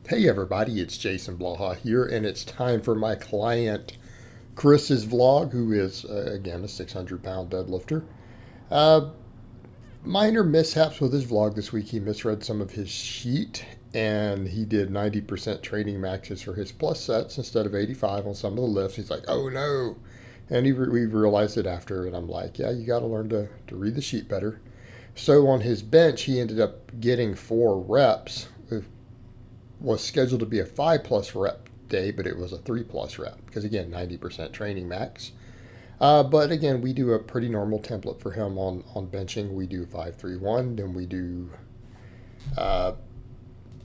Hey everybody, it's Jason Blaha here, and it's time for my client Chris's vlog, who is, again, a 600-pound deadlifter. Uh, Minor mishaps with his vlog this week. He misread some of his sheet, and he did 90% training maxes for his plus sets instead of 85 on some of the lifts. He's like, oh no. And we realized it after, and I'm like, yeah, you got to learn to read the sheet better. So on his bench, he ended up getting 4 reps. Was scheduled to be a 5+ rep day, but it was a 3+ rep because, again, 90% training max. But again, we do a pretty normal template for him on benching. We do 5-3-1, then we do,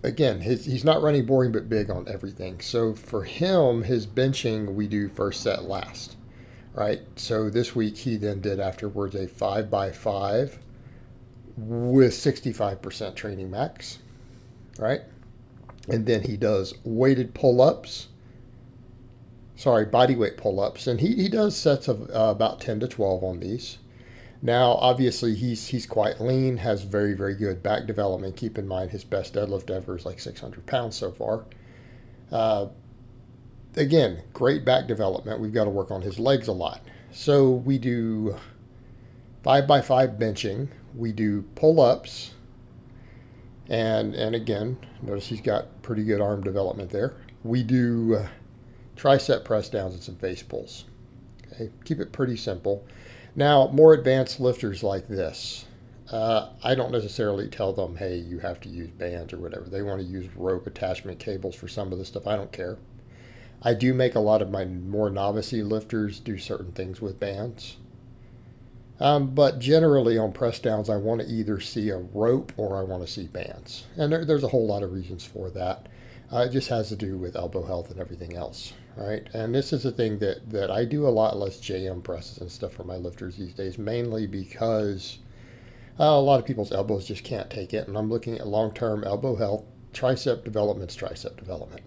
again, he's not running boring but big on everything. So for him, his benching, we do first set last, right? So this week he then did afterwards a 5x5 with 65% training max, right? And then he does weighted pull-ups, body weight pull-ups, and he does sets of about 10 to 12 on these. Now, obviously, he's quite lean, has very, very good back development. Keep in mind, his best deadlift ever is like 600 pounds so far. Again, great back development. We've got to work on his legs a lot. So we do 5x5 benching. We do pull-ups. And again, notice he's got pretty good arm development there. We do tricep press downs and some face pulls. Okay, keep it pretty simple. Now, more advanced lifters like this, I don't necessarily tell them, hey, you have to use bands or whatever. They want to use rope attachment cables for some of this stuff. I don't care. I do make a lot of my more novice-y lifters do certain things with bands. But generally on press downs, I want to either see a rope or I want to see bands. And there's a whole lot of reasons for that. It just has to do with elbow health and everything else, right? And this is a thing that I do a lot less JM presses and stuff for my lifters these days, mainly because a lot of people's elbows just can't take it. And I'm looking at long-term elbow health. Tricep development's tricep development.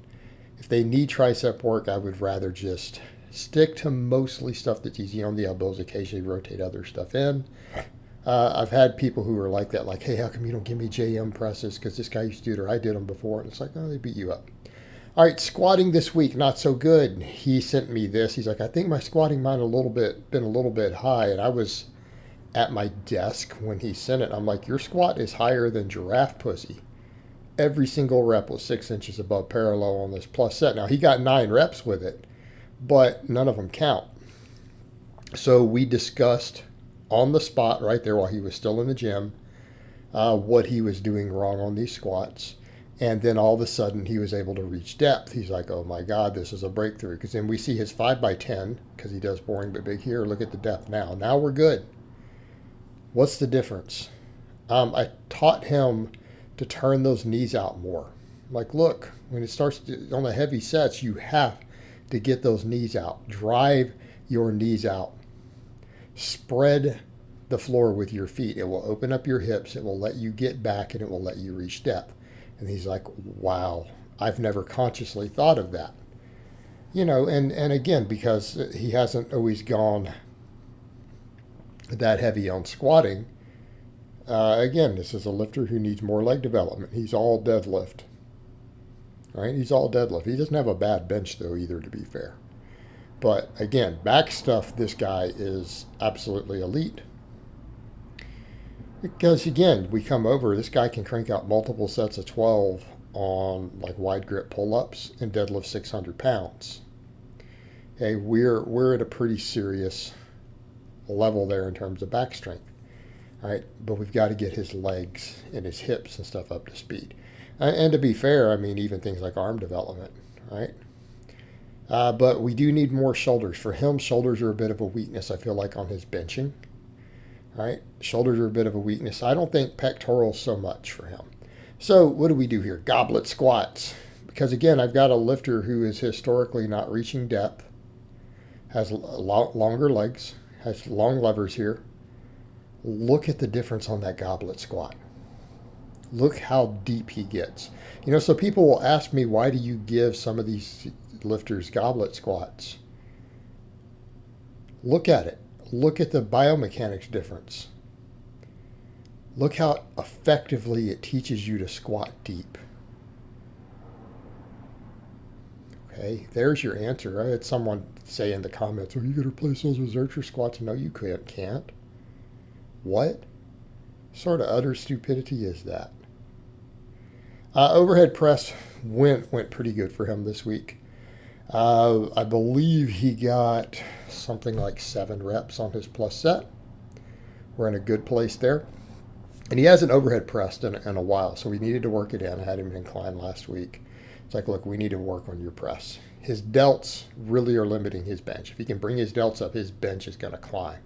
If they need tricep work, I would rather just stick to mostly stuff that's easy on the elbows, occasionally rotate other stuff in. I've had people who are like that, like, hey, how come you don't give me JM presses? Because this guy used to do it, or I did them before. And it's like, oh, they beat you up. All right, squatting this week, not so good. He sent me this. He's like, I think my squatting might have been a little bit high. And I was at my desk when he sent it. I'm like, your squat is higher than giraffe pussy. Every single rep was 6 inches above parallel on this plus set. Now, he got 9 reps with it, but none of them count. So we discussed on the spot right there while he was still in the gym what he was doing wrong on these squats. And then all of a sudden he was able to reach depth. He's like, oh my God, this is a breakthrough. Because then we see his 5x10, because he does boring but big here. Look at the depth now. Now we're good. What's the difference? I taught him to turn those knees out more. Like, look, when it starts on the heavy sets, you have to get those knees out. Drive your knees out. Spread the floor with your feet. It will open up your hips. It will let you get back, and it will let you reach depth. And he's like, wow, I've never consciously thought of that. You know, and again, because he hasn't always gone that heavy on squatting, again, this is a lifter who needs more leg development. He's all deadlift. Right? He's all deadlift. He doesn't have a bad bench, though, either, to be fair. But, again, back stuff, this guy is absolutely elite. Because, again, we come over, this guy can crank out multiple sets of 12 on, like, wide grip pull-ups and deadlift 600 pounds. Okay, we're at a pretty serious level there in terms of back strength. All right? But we've got to get his legs and his hips and stuff up to speed. And to be fair, I mean, even things like arm development, right? But we do need more shoulders. For him, shoulders are a bit of a weakness, I feel like, on his benching. Right? Shoulders are a bit of a weakness. I don't think pectorals so much for him. So what do we do here? Goblet squats. Because, again, I've got a lifter who is historically not reaching depth, has longer legs, has long levers here. Look at the difference on that goblet squat. Look how deep he gets. You know, so people will ask me, why do you give some of these lifters goblet squats? Look at it. Look at the biomechanics difference. Look how effectively it teaches you to squat deep. Okay, there's your answer. I had someone say in the comments, "Oh, you got to replace those with Zercher squats." No, you can't. What sort of utter stupidity is that? Overhead press went pretty good for him this week. I believe he got something like 7 reps on his plus set. We're in a good place there. And he hasn't overhead pressed in a while, so we needed to work it in. I had him incline last week. It's like, look, we need to work on your press. His delts really are limiting his bench. If he can bring his delts up, his bench is going to climb.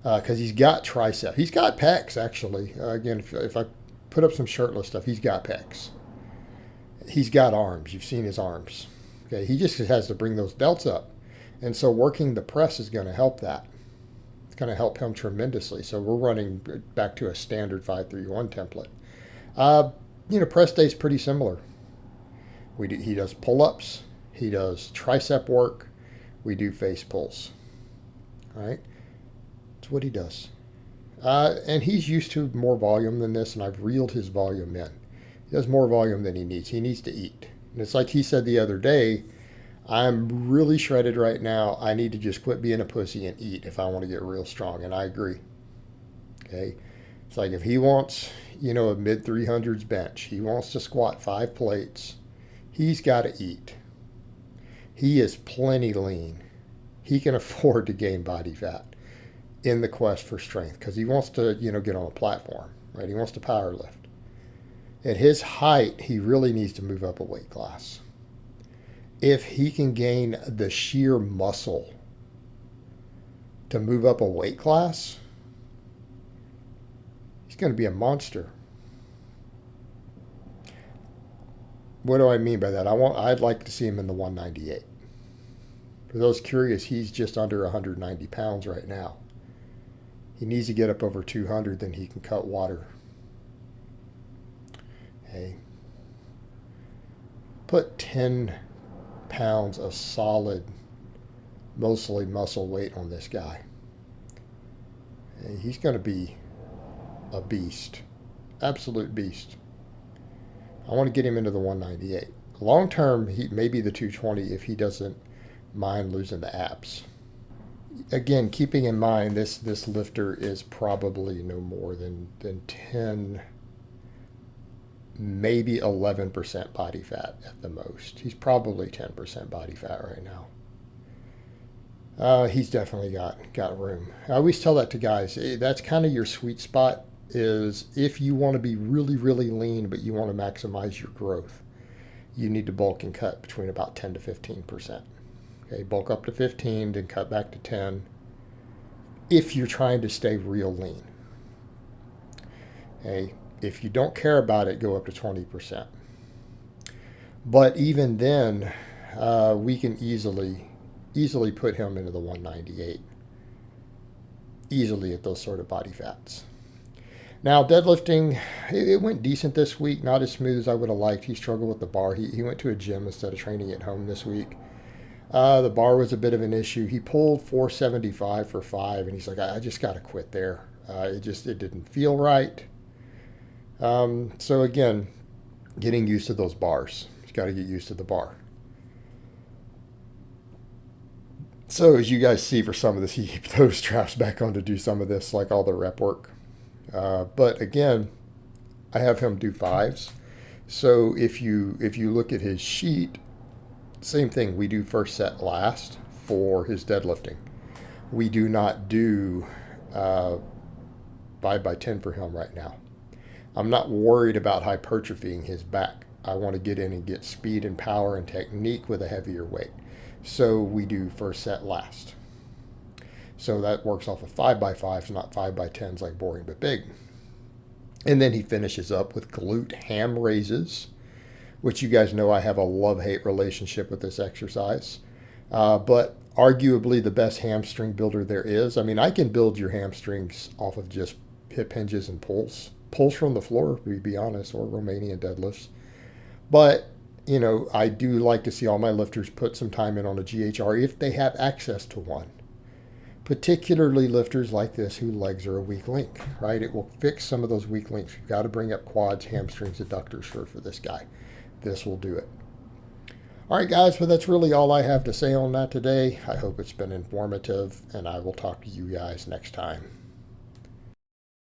Because he's got tricep. He's got pecs, actually. Again, if I put up some shirtless stuff, he's got pecs. He's got arms. You've seen his arms. Okay, he just has to bring those delts up. And so working the press is going to help that. It's going to help him tremendously. So we're running back to a standard 5-3-1 template. Press day is pretty similar. He does pull-ups. He does tricep work. We do face pulls. All right? That's what he does. And he's used to more volume than this, and I've reeled his volume in. He has more volume than he needs. He needs to eat. And it's like he said the other day, I'm really shredded right now. I need to just quit being a pussy and eat if I want to get real strong. And I agree. Okay? It's like if he wants, a mid 300s bench, he wants to squat 5 plates, he's got to eat. He is plenty lean. He can afford to gain body fat in the quest for strength because he wants to, get on a platform, right? He wants to power lift. At his height, he really needs to move up a weight class. If he can gain the sheer muscle to move up a weight class, he's going to be a monster. What do I mean by that? I'd like to see him in the 198. For those curious, he's just under 190 pounds right now. He needs to get up over 200, then he can cut water. Okay. Put 10 pounds of solid, mostly muscle weight on this guy. And he's going to be a beast. Absolute beast. I want to get him into the 198. Long term, he may be the 220 if he doesn't mind losing the abs. Again, keeping in mind this lifter is probably no more than 10, maybe 11% body fat at the most. He's probably 10% body fat right now. He's definitely got room. I always tell that to guys. That's kind of your sweet spot, is if you want to be really, really lean, but you want to maximize your growth, you need to bulk and cut between about 10 to 15%. Okay, bulk up to 15, then cut back to 10 if you're trying to stay real lean. Okay, if you don't care about it, go up to 20%. But even then, we can easily put him into the 198. Easily at those sort of body fats. Now, deadlifting, it went decent this week. Not as smooth as I would have liked. He struggled with the bar. He went to a gym instead of training at home this week. The bar was a bit of an issue. He pulled 475 for 5, and he's like, I just got to quit there. It didn't feel right. So again, getting used to those bars. He's got to get used to the bar. So as you guys see for some of this, he throws straps back on to do some of this, like all the rep work. But again, I have him do 5s. So if you look at his sheet, same thing. We do first set last for his deadlifting. We do not do 5x10 for him right now. I'm not worried about hypertrophying his back. I want to get in and get speed and power and technique with a heavier weight. So we do first set last. So that works off of 5x5s, not 5x10s like boring but big. And then he finishes up with glute ham raises, which you guys know I have a love-hate relationship with this exercise. But arguably the best hamstring builder there is. I mean, I can build your hamstrings off of just hip hinges and pulls. Pulls from the floor, to be honest, or Romanian deadlifts. But, I do like to see all my lifters put some time in on a GHR if they have access to one. Particularly lifters like this whose legs are a weak link, right? It will fix some of those weak links. You've got to bring up quads, hamstrings, adductors for this guy. This will do it. All right, guys, well, that's really all I have to say on that today. I hope it's been informative, and I will talk to you guys next time.